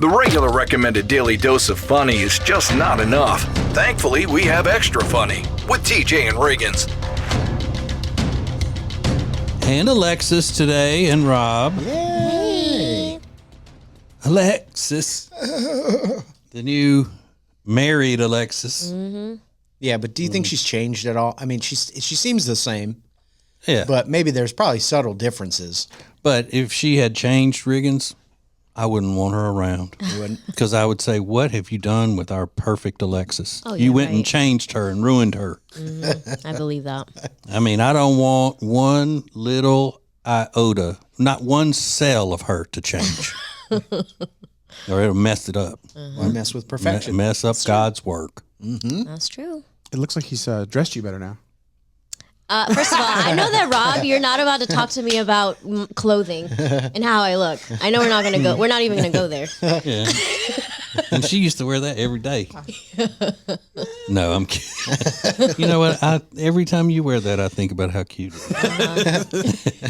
The regular recommended daily dose of funny is just not enough. Thankfully, we have extra funny with TJ and Riggins. And Alexis today, and Rob. Yay! Alexis. The new married Alexis. Mm-hmm. Yeah, but do you think she's changed at all? I mean, she seems the same. Yeah. But maybe there's probably subtle differences. But if she had changed, Riggins, I wouldn't want her around. You wouldn't? Because I would say, what have you done with our perfect Alexis? Oh, you went and changed her and ruined her. Mm-hmm. I believe that. I mean, I don't want one little iota, not one cell of her to change. Or it'll mess it up. Why mess with perfection? Mess up God's work. Mm-hmm. That's true. It looks like he's dressed you better now. First of all, I know that, Rob, you're not about to talk to me about clothing and how I look. I know we're not going to go. We're not even going to go there. Yeah. And she used to wear that every day. No, I'm kidding. You know what? Every time you wear that, I think about how cute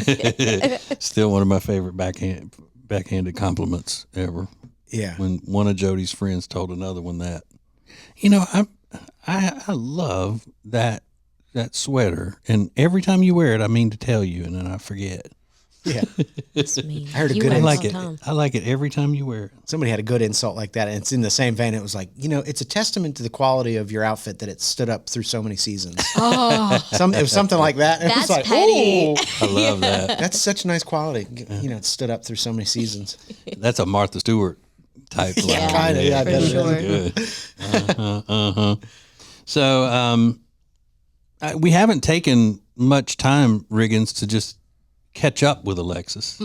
it is. Still one of my favorite backhanded compliments ever. Yeah. When one of Jody's friends told another one that. You know, I love that sweater, and every time you wear it, I mean to tell you, and then I forget. Yeah. That's me. I heard a You good wear I it like all it. the time. I like it every time you wear it. Somebody had a good insult like that, and it's in the same vein. It was like, it's a testament to the quality of your outfit that it stood up through so many seasons. Oh, It was something like that. And it was that's like, petty. ooh, I love that. that's such nice quality. It stood up through so many seasons. That's a Martha Stewart type. Yeah, line. kinda, yeah, for that's sure. Good. So we haven't taken much time, Riggins, to just catch up with Alexis.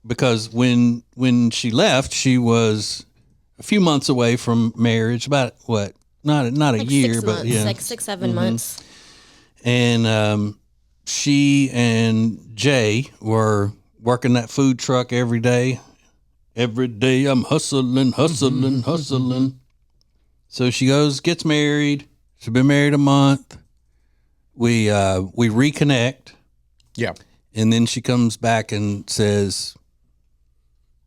Because when she left, she was a few months away from marriage. About what? Not a Like year, 6 but months, yeah, like 6-7 months. and she and Jay were working that food truck every day. Every day I'm hustling. So she gets married. She's been married a month. We reconnect. Yeah. And then she comes back and says,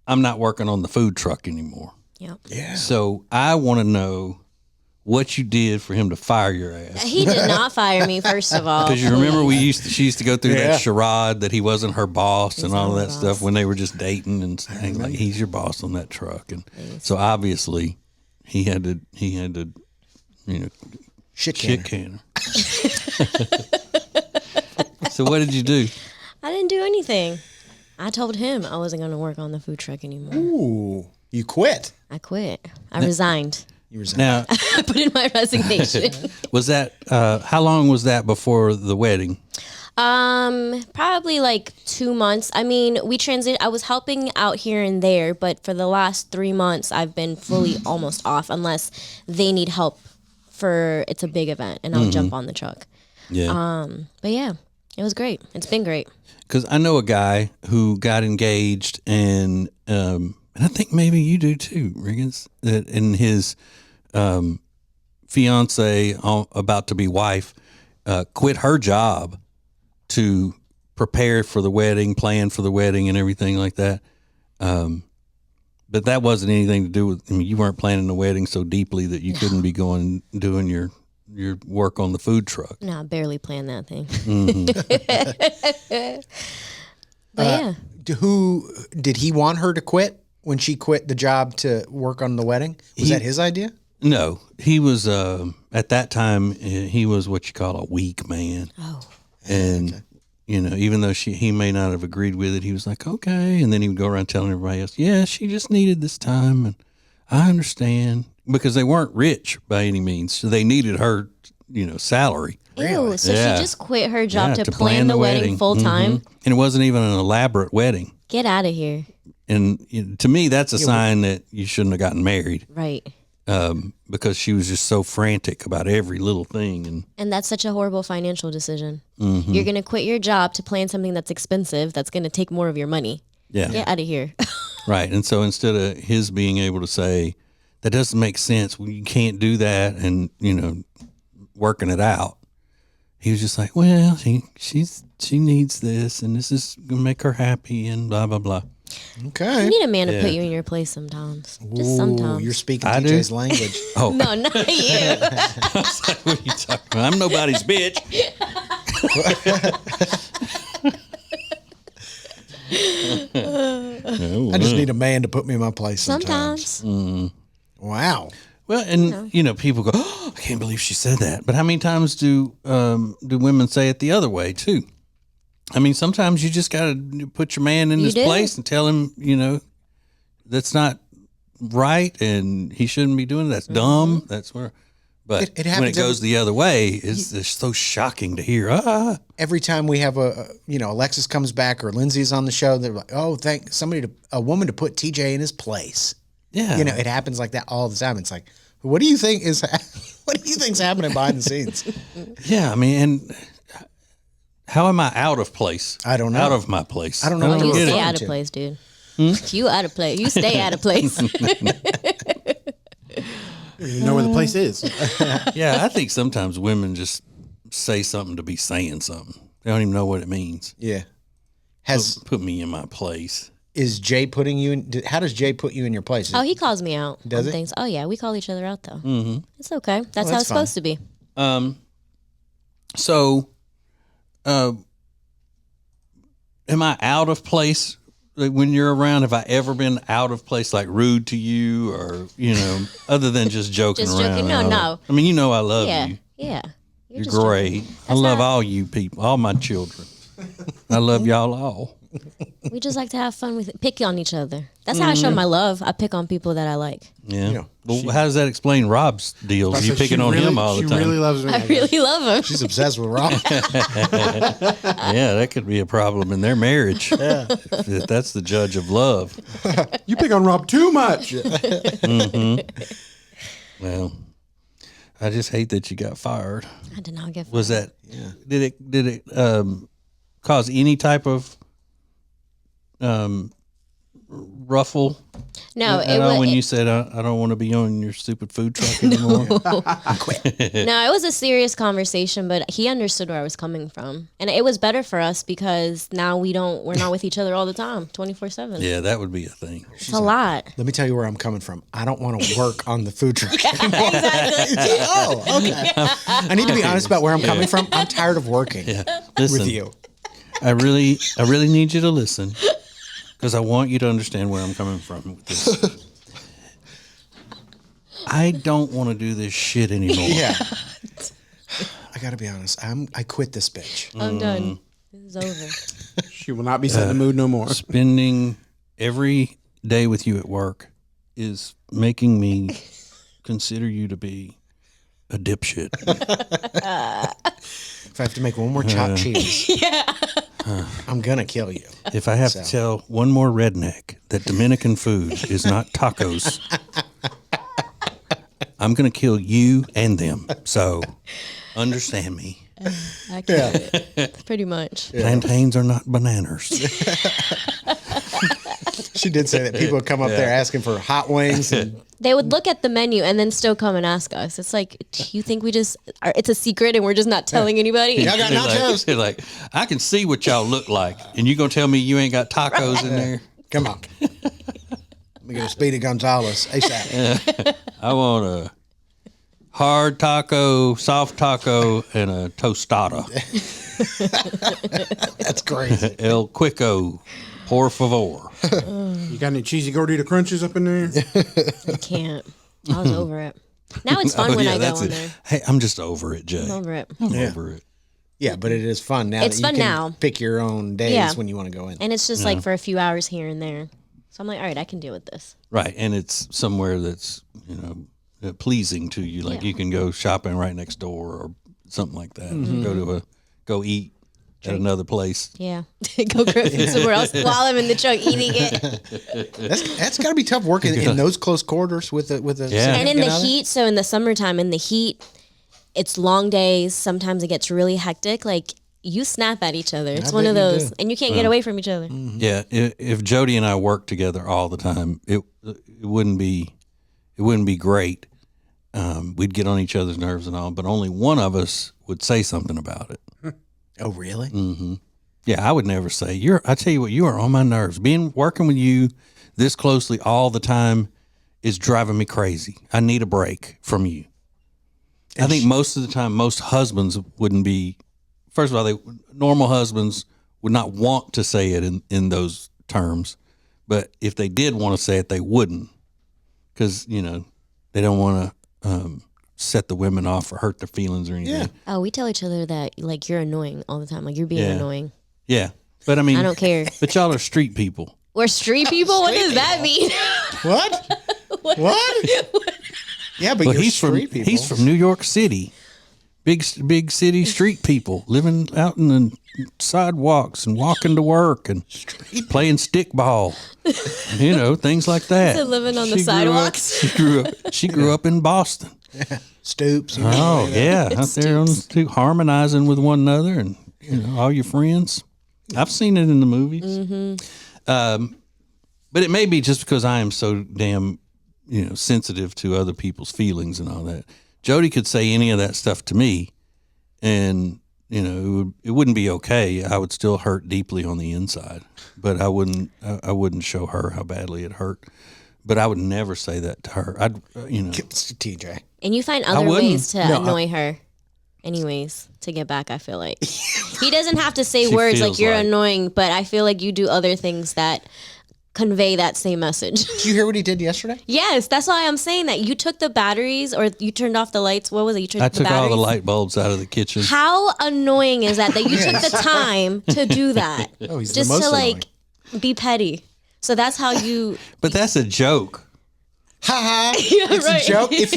I'm not working on the food truck anymore. Yep. Yeah. So I want to know what you did for him to fire your ass. He did not fire me, first of all. Because you remember she used to go through Yeah. that charade that he wasn't her boss and all not of my that boss. stuff when they were just dating and saying like he's your boss on that truck. And so obviously he had to Shit shit canner. can her. So what did you do? I didn't do anything. I told him I wasn't going to work on the food truck anymore. Ooh. You quit. I quit. I resigned. You resigned. Now, I put in my resignation. was that how long was that before the wedding? Probably like 2 months. I mean, I was helping out here and there, but for the last 3 months, I've been fully almost off unless they need help it's a big event, and I'll jump on the truck. Yeah. But yeah, it was great. It's been great. Because I know a guy who got engaged, and I think maybe you do too, Riggins. That in his fiance, about to be wife, quit her job to prepare for the wedding, plan for the wedding, and everything like that. But that wasn't anything to do with. I mean, you weren't planning the wedding so deeply that you couldn't be doing your work on the food truck. No, I barely planned that thing. Mm-hmm. But yeah. Who did he want her to quit when she quit the job to work on the wedding? Was that his idea? No, he was at that time. He was what you call a weak man. Oh. And even though he may not have agreed with it, he was like, okay. And then he would go around telling everybody else, yeah, she just needed this time, and I understand, because they weren't rich by any means, so they needed her, salary. Ew, so Yeah. she just quit her job Yeah, to plan the wedding full time? Mhm. And it wasn't even an elaborate wedding. Get out of here. And to me, that's a sign that you shouldn't have gotten married, Right. because she was just so frantic about every little thing. And that's such a horrible financial decision. Mm-hmm. You're going to quit your job to plan something that's expensive, that's going to take more of your money. Yeah. Get out of here. Right. And so instead of his being able to say, that doesn't make sense, well, you can't do that, and, working it out, he was just like, well, she needs this, and this is going to make her happy, and blah, blah, blah. Okay. You need a man to Yeah. put you in your place sometimes. Just sometimes. You're speaking I TJ's do? language. Oh, No, not you. what are you talking about? I'm nobody's bitch. I just need a man to put me in my place sometimes. Sometimes. Wow. Well, and people go, oh, I can't believe she said that. But how many times do women say it the other way too? I mean, sometimes you just got to put your man in his place and tell him, that's not right, and he shouldn't be doing it. That's dumb. That's where. But It when happens it goes the other way, it's so shocking to hear. Every time we have Alexis comes back or Lindsay's on the show, they're like, oh, thank a woman to put TJ in his place. Yeah, It happens like that all the time. It's like, what do you think think's happening behind the scenes? Yeah, I mean, and how am I out of place? I don't know. Out of my place. I don't know. Oh, you Get stay it. out of place, dude. You out of place. You stay out of place. You know where the place is. Yeah, I think sometimes women just say something to be saying something. They don't even know what it means. Yeah. Put me in my place. Is Jay putting you in? How does Jay put you in your place? Oh, he calls me out Does on it? things. Oh, yeah. We call each other out, though. Mm-hmm. It's okay. That's how that's it's supposed to be. So, am I out of place when you're around? Have I ever been out of place, like rude to you, or other than just joking Just around? joking? No. I mean, I love Yeah. you. Yeah. You're just joking. great. I love all you people, all my children. I love y'all all. We just like to have fun with it. Pick on each other. That's how I show my love. I pick on people that I like. Yeah. Well, how does that explain Rob's deals? You So picking she on really- him all the She time. really loves me. I really love him. She's obsessed with Rob. Yeah, that could be a problem in their marriage. If that's the judge of love. You pick on Rob too much. Well, I just hate that you got fired. I did not get Was that? Yeah. Did it cause any type of ruffle? No, at it all was when you said I don't want to be on your stupid food truck anymore. no, it was a serious conversation, but he understood where I was coming from, and it was better for us because now we're not with each other all the time, 24/7. Yeah, that would be a thing. It's a lot. Let me tell you where I'm coming from. I don't want to work on the food truck. Exactly. Oh, okay. I need to be honest about where I'm coming from. I'm tired of working Listen, with you. I really need you to listen because I want you to understand where I'm coming from with this. I don't want to do this shit anymore. Yeah. I got to be honest. I quit this bitch. I'm done. This is over. She will not be setting the mood no more. Spending every day with you at work is making me consider you to be a dipshit. If I have to make one more chopped cheese, I'm going to kill you. If I have to tell one more redneck that Dominican food is not tacos, I'm going to kill you and them. So understand me. I can't. Pretty much. Plantains are not bananas. She did say that people would come up there asking for hot wings. And They would look at the menu and then still come and ask us. It's like, do you think it's a secret and we're just not telling anybody? y'all got nachos? They're like, I can see what y'all look like, and you going to tell me you ain't got tacos in there? Come on. Let me get a Speedy Gonzalez ASAP. I want a hard taco, soft taco, and a tostada. That's crazy. El Quico, por favor. You got any cheesy gordita crunches up in there? I can't. I was over it. Now it's fun when I go on there. Hey, I'm just over it, Jay. I'm over it. I'm over it. Yeah, but it is fun now. It's that fun you can now. Pick your own days Yeah. when you want to go in. And it's just like for a few hours here and there. So I'm like, all right, I can deal with this. Right, and it's somewhere that's pleasing to you. Like Yeah. you can go shopping right next door or something like that. Go eat at another place. Yeah. Go grab food somewhere else while I'm in the truck eating it. That's got to be tough working in those close quarters with a Yeah. And in the significant other. heat, so in the summertime, in the heat, it's long days. Sometimes it gets really hectic. Like you snap at each other. It's one bet of you those. do. And you can't get away from each other. Yeah, if Jody and I worked together all the time, it wouldn't be great. We'd get on each other's nerves and all, but only one of us would say something about it. Oh, really? Mm-hmm. Yeah, I would never say I tell you what, you are on my nerves. Working with you this closely all the time is driving me crazy. I need a break from you. I think most of the time, most husbands wouldn't be. First of all, normal husbands would not want to say it in those terms, but if they did want to say it, they wouldn't, because they don't want to set the women off or hurt their feelings or anything. Yeah. Oh, we tell each other that like you're annoying all the time. Like you're being annoying. Yeah, but I mean, I don't care. But y'all are street people. We're street people. What does that mean? What? What? Yeah, but Well, you're he's street people. He's from New York City, big city street people living out in the sidewalks and walking to work and playing stickball, things like that. So living on the sidewalks. She grew up in Boston. Stoops. Oh yeah, out there on the street, harmonizing with one another and all your friends. I've seen it in the movies. Mm-hmm. But it may be just because I am so damn sensitive to other people's feelings and all that. Jody could say any of that stuff to me, and it wouldn't be okay. I would still hurt deeply on the inside, but I wouldn't show her how badly it hurt. But I would never say that to her. TJ. And you find other ways to annoy her, anyways, to get back. I feel like he doesn't have to say words like you're annoying, but I feel like you do other things that convey that same message. Did you hear what he did yesterday? Yes, that's why I'm saying that. You took the batteries, or you turned off the lights. What was it? You turned I the took batteries? all the light bulbs out of the kitchen. How annoying is that you took the time to do that? Oh, he's just the most to annoying. be petty. So that's how you. But that's a joke. Ha ha! It's right. a joke. If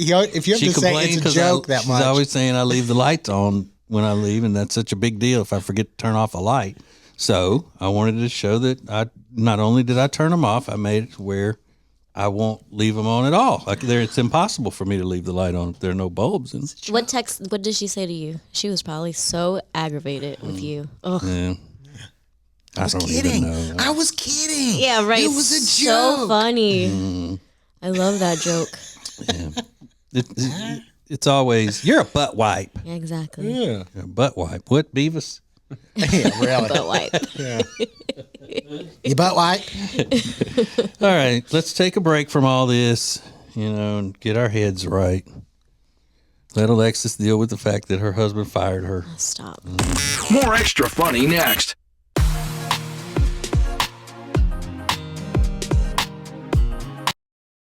you have to say it's a joke that much. She's always saying I leave the lights on when I leave, and that's such a big deal if I forget to turn off a light. So I wanted to show that I not only did I turn them off, I made it to where I won't leave them on at all. Like it's impossible for me to leave the light on if there are no bulbs in. What did she say to you? She was probably so aggravated with you. Ugh. Yeah. I was kidding. I was kidding. Yeah, right. It was a so joke. funny. I love that joke. Yeah. It's always, you're a butt wipe. Yeah, exactly. Yeah. You're a butt wipe. What, Beavis? Yeah, really. Butt wipe. Yeah. You butt wipe? All right, let's take a break from all this, and get our heads right. Let Alexis deal with the fact that her husband fired her. Stop. More extra funny next.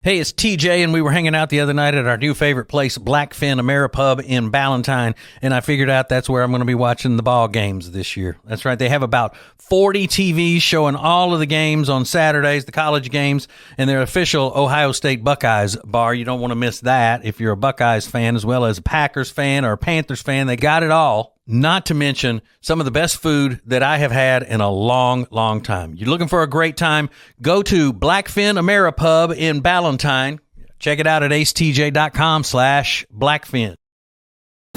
Hey, it's TJ, and we were hanging out the other night at our new favorite place, Blackfin Ameripub in Ballantyne, and I figured out that's where I'm going to be watching the ball games this year. That's right. They have about 40 TVs showing all of the games on Saturdays, the college games, and their official Ohio State Buckeyes bar. You don't want to miss that if you're a Buckeyes fan as well as a Packers fan or a Panthers fan. They got it all. Not to mention some of the best food that I have had in a long, long time. You're looking for a great time? Go to Blackfin Ameripub in Ballantyne. Check it out at acetj.com/Blackfin.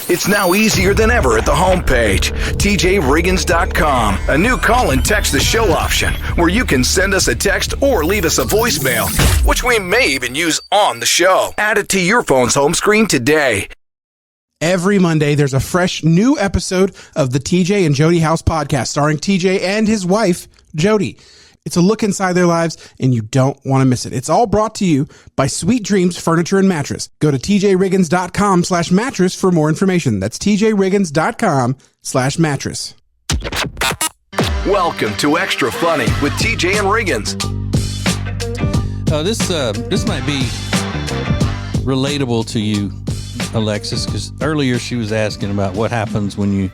It's now easier than ever at the homepage, TJRiggins.com. A new call and text the show option where you can send us a text or leave us a voicemail, which we may even use on the show. Add it to your phone's home screen today. Every Monday, there's a fresh new episode of the TJ and Jody House podcast starring TJ and his wife, Jody. It's a look inside their lives, and you don't want to miss it. It's all brought to you by Sweet Dreams Furniture and Mattress. Go to tjriggins.com/mattress for more information. That's tjriggins.com/mattress. Welcome to Extra Funny with TJ and Riggins. Oh, this might be relatable to you, Alexis, because earlier she was asking about what happens when you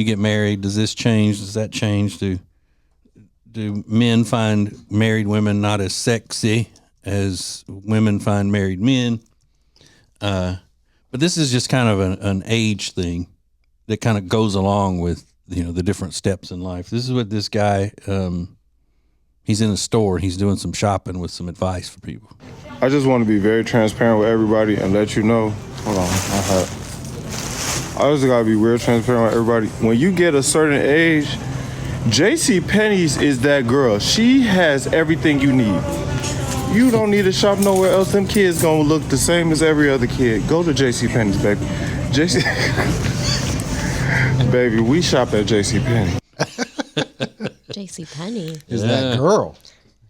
get married. Does this change? Does that change? Do men find married women not as sexy as women find married men? But this is just kind of an age thing that kind of goes along with the different steps in life. This is what this guy. He's in a store. He's doing some shopping with some advice for people. I just want to be very transparent with everybody and let you know. Hold on, I just gotta be real transparent with everybody. When you get a certain age, JCPenney's is that girl. She has everything you need. You don't need to shop nowhere else. Them kids gonna look the same as every other kid. Go to JCPenney's, baby. Baby, we shop at JCPenney. JCPenney. Is that girl?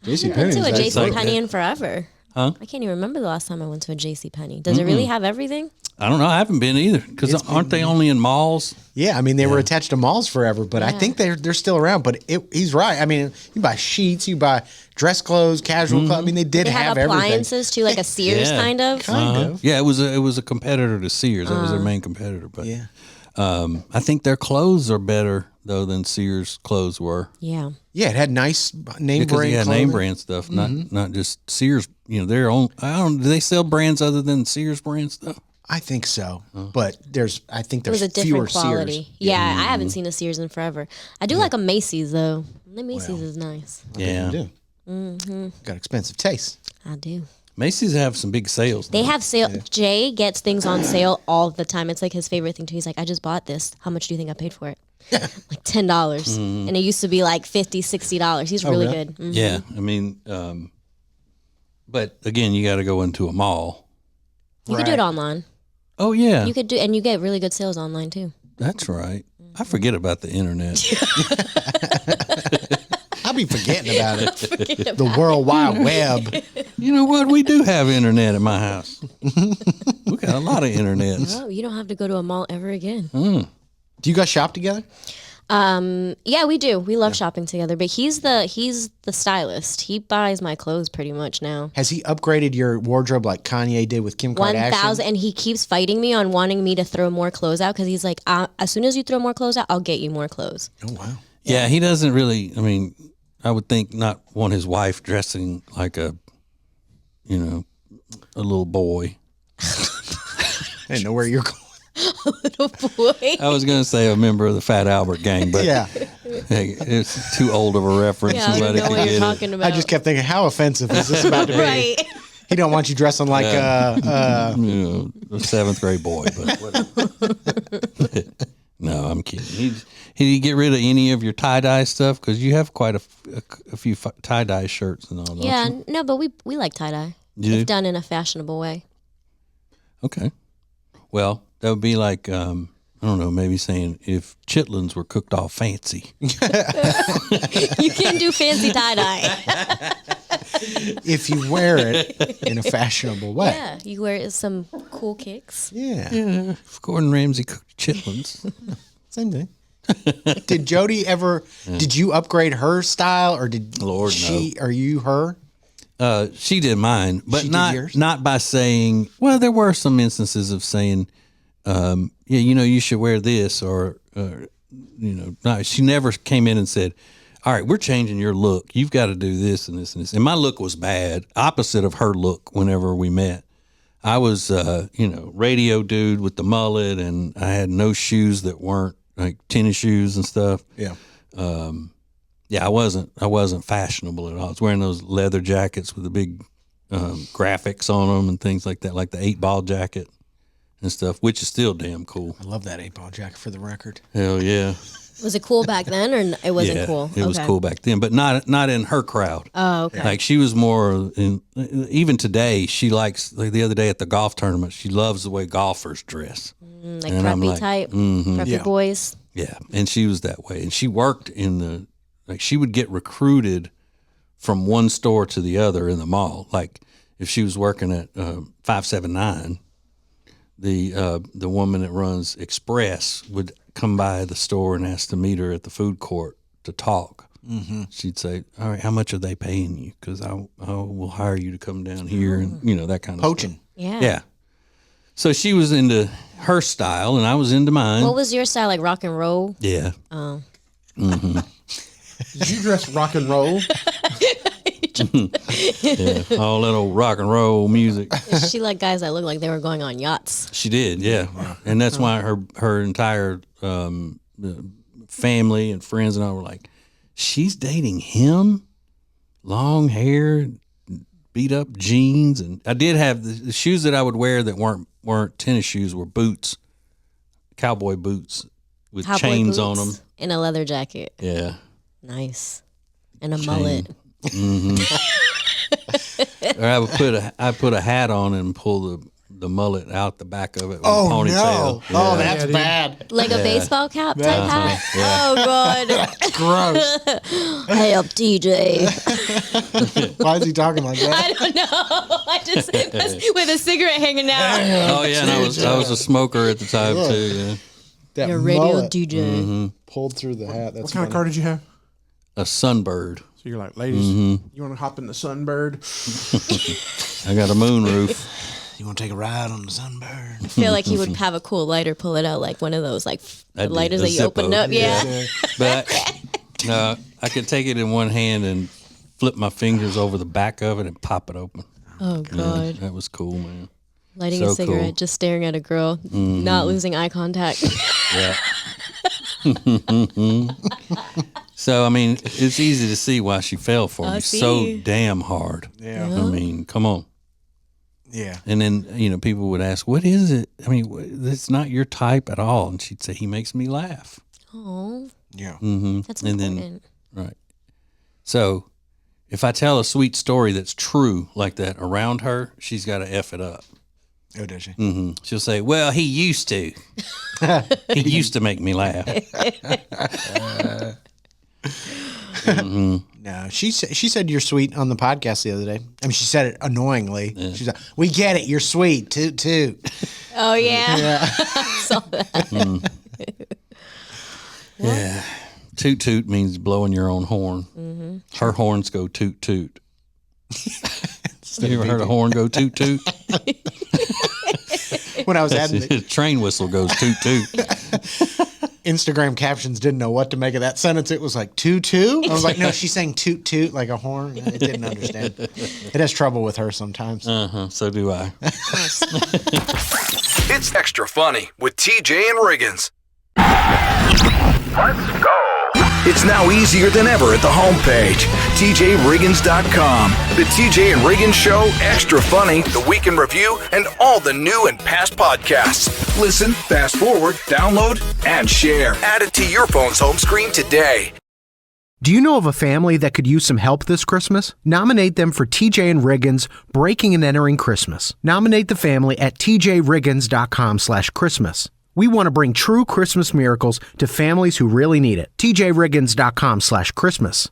JC I went to a Penney. JCPenney in forever. Huh? I can't even remember the last time I went to a JCPenney. Does it really have everything? I don't know. I haven't been either because aren't they only in malls? Yeah, I mean they were attached to malls forever, but I think they're still around. But he's right. I mean, you buy sheets, you buy dress clothes, casual clothes. I mean, they did They have have everything. appliances too, like a Sears Yeah. kind of. Kind of. Yeah, it was a competitor to Sears. That was their main competitor. But Yeah. I think their clothes are better though than Sears clothes were. Yeah. Yeah, it had nice name Because brand. yeah, clothing. name brand stuff, not just Sears. You know, their own. I don't. Do they sell brands other than Sears brand stuff? I think so, but I think It was there's a fewer different quality. Sears. Yeah, I haven't seen a Sears in forever. I do like a Macy's though. The Macy's is nice. Yeah, You do. Got expensive taste. I do. Macy's have some big sales. They have sale. Jay gets things on sale all the time. It's like his favorite thing too. He's like, I just bought this. How much do you think I paid for it? Like $10, and it used to be like $50, $60. He's really really? good. Yeah, I mean, but again, you got to go into a mall. You could do it online. Oh yeah, You could do, and you get really good sales online too. that's right. I forget about the internet. I'll be forgetting about it. The World Wide Web. You know what? We do have internet at my house. We got a lot of internets. Oh, you don't have to go to a mall ever again. Do you guys shop together? Yeah, we do. We love shopping together. But he's the stylist. He buys my clothes pretty much now. Has he upgraded your wardrobe like Kanye did with Kim Kardashian? 1,000, and he keeps fighting me on wanting me to throw more clothes out because he's like, as soon as you throw more clothes out, I'll get you more clothes. Oh wow. Yeah, he doesn't really. I mean, I would think not want his wife dressing like a little boy. I didn't know where you're going. Little boy. I was going to say a member of the Fat Albert gang, but Yeah. hey, it's too old of a reference. Yeah, I don't Somebody know could what you're get it. talking about. I just kept thinking, how offensive is this about to be? right. He don't want you dressing like A 7th grade boy, but whatever. No, I'm kidding. He get rid of any of your tie dye stuff because you have quite a few tie dye shirts and all. Don't Yeah, you? no, but we like tie dye. You do? If done in a fashionable way. Okay. Well, that would be like I don't know, maybe saying if chitlins were cooked all fancy. You can do fancy tie dye. if you wear it in a fashionable way. Yeah, you wear some cool kicks. Yeah. If Gordon Ramsay cooked chitlins. Same thing. Did Jody ever? Did you upgrade her style, or did Lord, she? Or you her? She did mine, but She did not yours? not by saying. Well, there were some instances of saying, "Yeah, you should wear this," or no, she never came in and said, "All right, we're changing your look. You've got to do this and this and this." And my look was bad, opposite of her look. Whenever we met, I was, radio dude with the mullet, and I had no shoes that weren't like tennis shoes and stuff. Yeah. Yeah, I wasn't fashionable at all. I was wearing those leather jackets with the big graphics on them and things like that, like the 8-ball jacket and stuff, which is still damn cool. I love that 8-ball jacket for the record. Hell yeah. Was it cool back then, or it wasn't Yeah, cool? It was cool back then, but not in her crowd. Oh, okay. Like she was more in, even today, she likes, like the other day at the golf tournament, she loves the way golfers dress. Like and I'm preppy like, type, preppy Yeah. boys. Yeah, and she was that way. And she worked she would get recruited from one store to the other in the mall. Like if she was working at 579, the woman that runs Express would come by the store and ask to meet her at the food court to talk. Mm-hmm. She'd say, "All right, how much are they paying you? Because I will hire you to come down here," and that kind of Poaching. stuff. Yeah. Yeah. So she was into her style, and I was into mine. What was your style, like rock and roll? Yeah. Oh. Did you dress rock and roll? Yeah, all that old rock and roll music. She liked guys that looked like they were going on yachts. She did, yeah, and that's why her entire family and friends and all were like, "She's dating him, long hair, beat up jeans." And I did have the shoes that I would wear that weren't tennis shoes, were boots, cowboy boots with Cowboy chains boots on them. and a leather jacket. Yeah, Nice. And a mullet. or I would put a hat on and pull the the mullet out the back of it with Oh a ponytail. no! Yeah. Oh, that's bad. Like a baseball cap type hat. Yeah. Oh god. Gross. Hey up, TJ. Why is he talking like that? I don't know. I just with a cigarette hanging out. Oh yeah, and I was a smoker at the time too. Yeah. That Your radio mullet DJ. pulled through the hat. That's What kind of car did you have? A Sunbird. So you're like, ladies, you want to hop in the Sunbird? I got a moonroof. You want to take a ride on the Sunbird? I feel like he would have a cool lighter, pull it out like one of those like That'd be lighters a that you open Zippo. up. Yeah. But I could take it in one hand and flip my fingers over the back of it and pop it open. Oh god. That was cool, man. Lighting So a cigarette, cool. just staring at a girl, not losing eye contact. Yeah. So I mean, it's easy to see why she fell for me so see. damn hard. Yeah. I mean, come on. Yeah. And then people would ask, "What is it?" I mean, it's not your type at all. And she'd say, "He makes me laugh." Oh, Yeah. that's And then- important. Right. So, if I tell a sweet story that's true like that around her, she's got to F it up. Oh, does she? She'll say, "Well, he used to. He used to make me laugh." No, she said you're sweet on the podcast the other day. I mean, she said it annoyingly. She's like, "We get it. You're sweet. Toot toot." Oh yeah. Saw that. Yeah. Toot toot means blowing your own horn. Her horns go toot toot. You ever heard a horn go toot toot? When I was adding the Train whistle goes toot toot. Instagram captions, didn't know what to make of that sentence. It was like toot toot. I was like, no, she's saying toot toot like a horn. It didn't understand. It has trouble with her sometimes. So do I. It's extra funny with TJ and Riggins. Let's go. It's now easier than ever at the homepage, TJRiggins.com. The TJ and Riggins Show, Extra Funny, The Week in Review, and all the new and past podcasts. Listen, fast forward, download, and share. Add it to your phone's home screen today. Do you know of a family that could use some help this Christmas? Nominate them for TJ and Riggins Breaking and Entering Christmas. Nominate the family at TJRiggins.com/Christmas. We want to bring true Christmas miracles to families who really need it. TJRiggins.com/Christmas.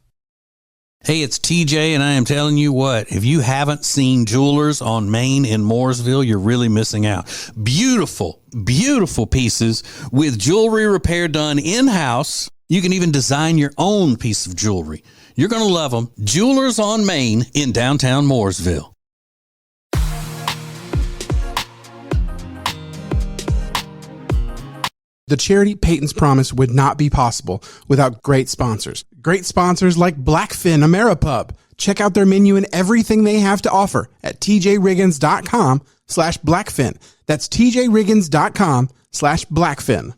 Hey, it's TJ, and I am telling you what, if you haven't seen Jewelers on Main in Mooresville, you're really missing out. Beautiful, beautiful pieces with jewelry repair done in-house. You can even design your own piece of jewelry. You're going to love them. Jewelers on Main in downtown Mooresville. The charity Peyton's Promise would not be possible without great sponsors. Great sponsors like Blackfin Ameripub. Check out their menu and everything they have to offer at tjriggins.com/Blackfin. That's tjriggins.com/Blackfin.